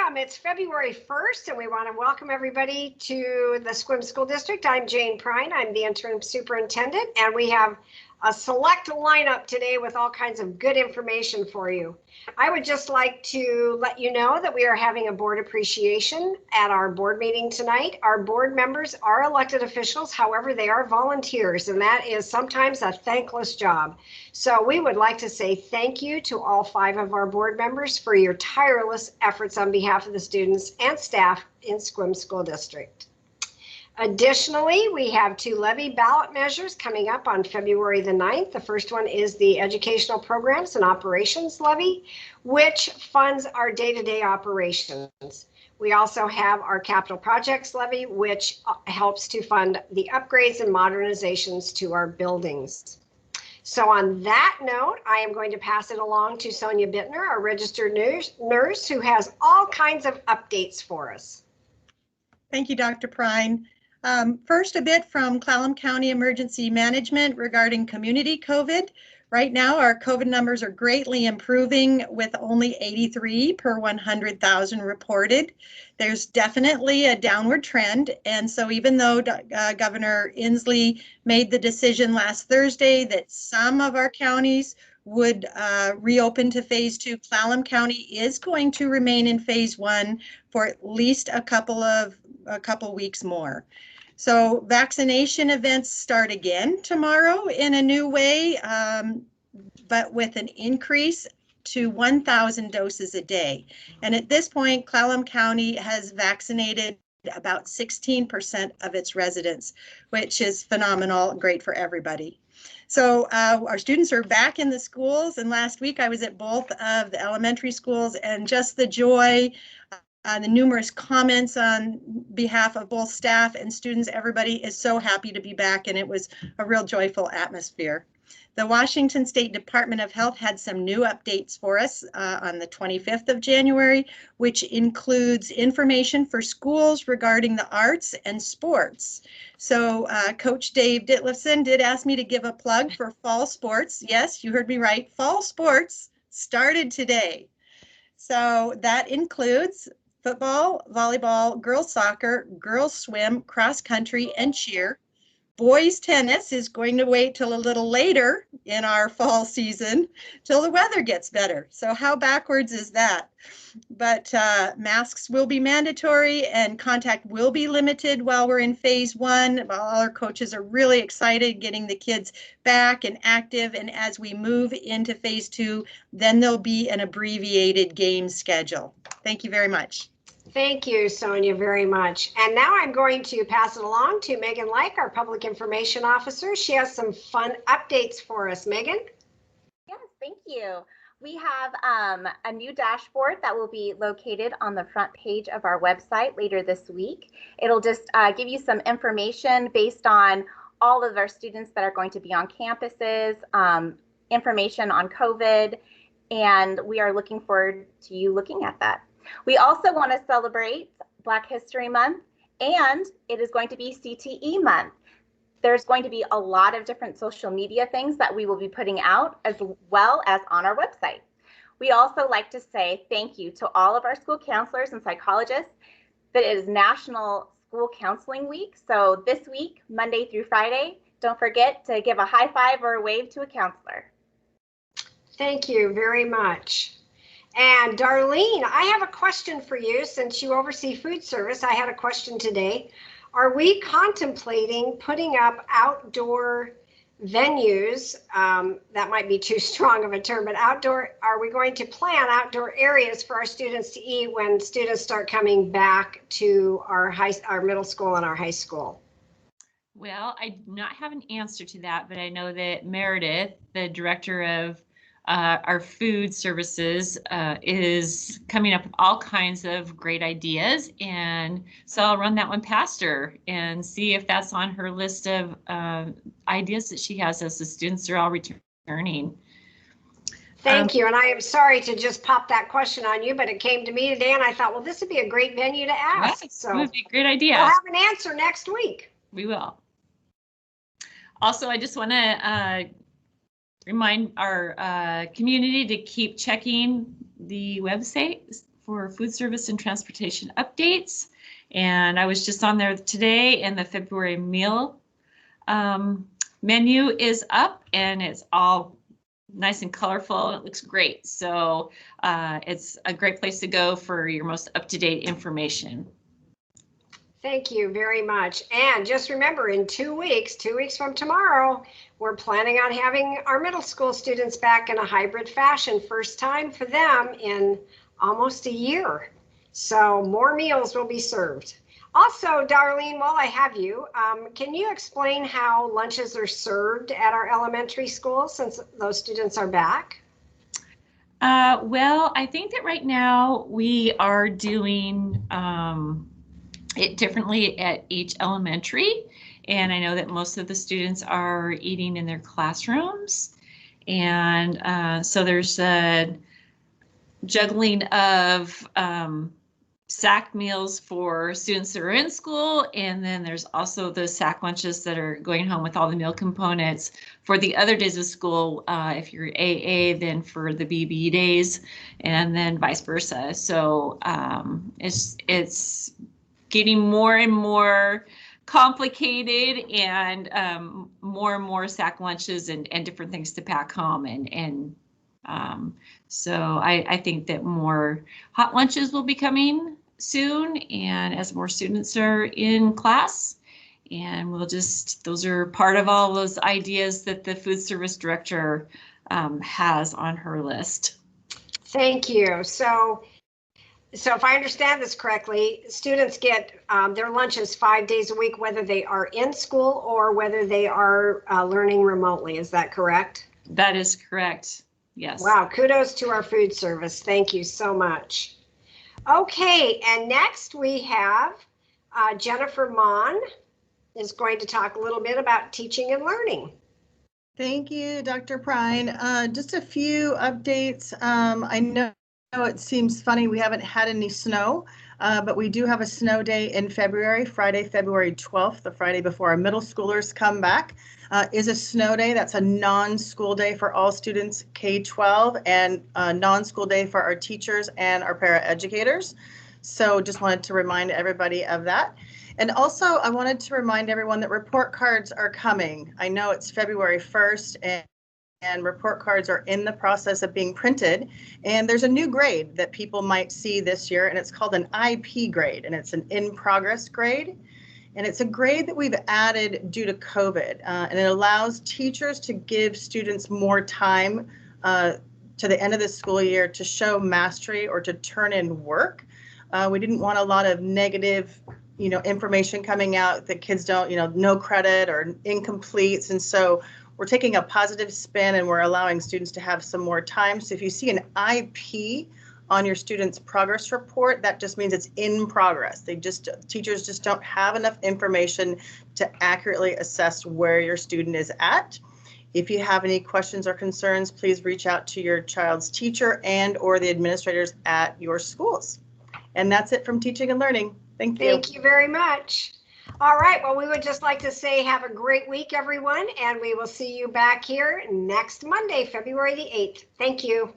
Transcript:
welcome. It's February 1st, and we want to welcome everybody to the Sequim School District. I'm Jane Prine. I'm the interim superintendent, and we have a select lineup today with all kinds of good information for you. I would just like to let you know that we are having a board appreciation at our board meeting tonight. Our board members are elected officials, however, they are volunteers, and that is sometimes a thankless job. So we would like to say thank you to all 5 of our board members for your tireless efforts on behalf of the students and staff in Sequim School District. Additionally, we have 2 levy ballot measures coming up on February the 9th. The first one is the Educational Programs and Operations Levy, which funds our day-to-day operations. We also have our Capital Projects Levy, which helps to fund the upgrades and modernizations to our buildings. So on that note, I am going to pass it along to Sonia Bittner, our registered nurse, who has all kinds of updates for us. Thank you, Dr. Prine. First, a bit from Clallam County Emergency Management regarding community COVID. Right now, our COVID numbers are greatly improving with only 83 per 100,000 reported. There's definitely a downward trend. And so even though Governor Inslee made the decision last Thursday that some of our counties would reopen to phase 2, Clallam County is going to remain in phase 1 for at least a couple weeks more. So vaccination events start again tomorrow in a new way, but with an increase to 1,000 doses a day. And at this point, Clallam County has vaccinated about 16% of its residents, which is phenomenal, great for everybody. So our students are back in the schools, and last week I was at both of the elementary schools, and just the joy, the numerous comments on behalf of both staff and students, everybody is so happy to be back, and it was a real joyful atmosphere. The Washington State Department of Health had some new updates for us on the 25th of January, which includes information for schools regarding the arts and sports. So Coach Dave Ditlevson did ask me to give a plug for fall sports. Yes, you heard me right. Fall sports started today. So that includes football, volleyball, girls soccer, girls swim, cross country, and cheer. Boys tennis is going to wait till a little later in our fall season till the weather gets better. So how backwards is that? But masks will be mandatory and contact will be limited while we're in phase 1. All our coaches are really excited getting the kids back and active. And as we move into phase 2, then there'll be an abbreviated game schedule. Thank you very much. Thank you, Sonia, very much. And now I'm going to pass it along to Megan Like, our Public Information Officer. She has some fun updates for us. Megan? Yes, thank you. We have a new dashboard that will be located on the front page of our website later this week. It'll just give you some information based on all of our students that are going to be on campuses, information on COVID, and we are looking forward to you looking at that. We also want to celebrate Black History Month, and it is going to be CTE Month. There's going to be a lot of different social media things that we will be putting out as well as on our website. We also like to say thank you to all of our school counselors and psychologists. That it is National School Counseling Week. So this week, Monday through Friday, don't forget to give a high five or a wave to a counselor. Thank you very much. And Darlene, I have a question for you. Since you oversee food service, I had a question today. Are we contemplating putting up outdoor venues? That might be too strong of a term, but outdoor, are we going to plan outdoor areas for our students to eat when students start coming back to our middle school and our high school? Well, I do not have an answer to that, but I know that Meredith, the director of our food services, is coming up with all kinds of great ideas, and so I'll run that one past her and see if that's on her list of ideas that she has as the students are all returning. Thank you, and I am sorry to just pop that question on you, but it came to me today and I thought, well, this would be a great venue to ask. Right. So it would be a great idea. We'll have an answer next week. We will. Also, I just want to remind our community to keep checking the website for food service and transportation updates. And I was just on there today, and the February meal menu is up, and it's all nice and colorful. It looks great. So it's a great place to go for your most up-to-date information. Thank you very much. And just remember, in 2 weeks from tomorrow, we're planning on having our middle school students back in a hybrid fashion. First time for them in almost a year. So more meals will be served. Also, Darlene, while I have you, can you explain how lunches are served at our elementary school since those students are back? Well, I think that right now we are doing it differently at each elementary. And I know that most of the students are eating in their classrooms. And so there's a juggling of sack meals for students that are in school, and then there's also the sack lunches that are going home with all the meal components for the other days of school. If you're AA, then for the BB days, and then vice versa. So it's getting more and more complicated, and more sack lunches and different things to pack home, and so I think that more hot lunches will be coming soon, and as more students are in class, and those are part of all those ideas that the food service director has on her list. Thank you. So if I understand this correctly, students get their lunches 5 days a week, whether they are in school or whether they are learning remotely. Is that correct? That is correct. Yes. Wow, kudos to our food service. Thank you so much. Okay, and next we have Jennifer Mon is going to talk a little bit about teaching and learning. Thank you, Dr. Prine. Just a few updates. I know it seems funny we haven't had any snow, but we do have a snow day in February. Friday, February 12th, the Friday before our middle schoolers come back, is a snow day. That's a non-school day for all students K-12, and a non-school day for our teachers and our paraeducators. So just wanted to remind everybody of that. And also, I wanted to remind everyone that report cards are coming. I know it's February 1st, and report cards are in the process of being printed. And there's a new grade that people might see this year, and it's called an IP grade, and it's an in-progress grade. And it's a grade that we've added due to COVID, and it allows teachers to give students more time to the end of the school year to show mastery or to turn in work. We didn't want a lot of negative information coming out that kids don't, no credit or incompletes. And so we're taking a positive spin, and we're allowing students to have some more time. So if you see an IP on your student's progress report, that just means it's in progress. Teachers just don't have enough information to accurately assess where your student is at. If you have any questions or concerns, please reach out to your child's teacher and or the administrators at your schools. And that's it from Teaching and Learning. Thank you. Thank you very much. All right, well, we would just like to say have a great week, everyone, and we will see you back here next Monday, February the 8th. Thank you.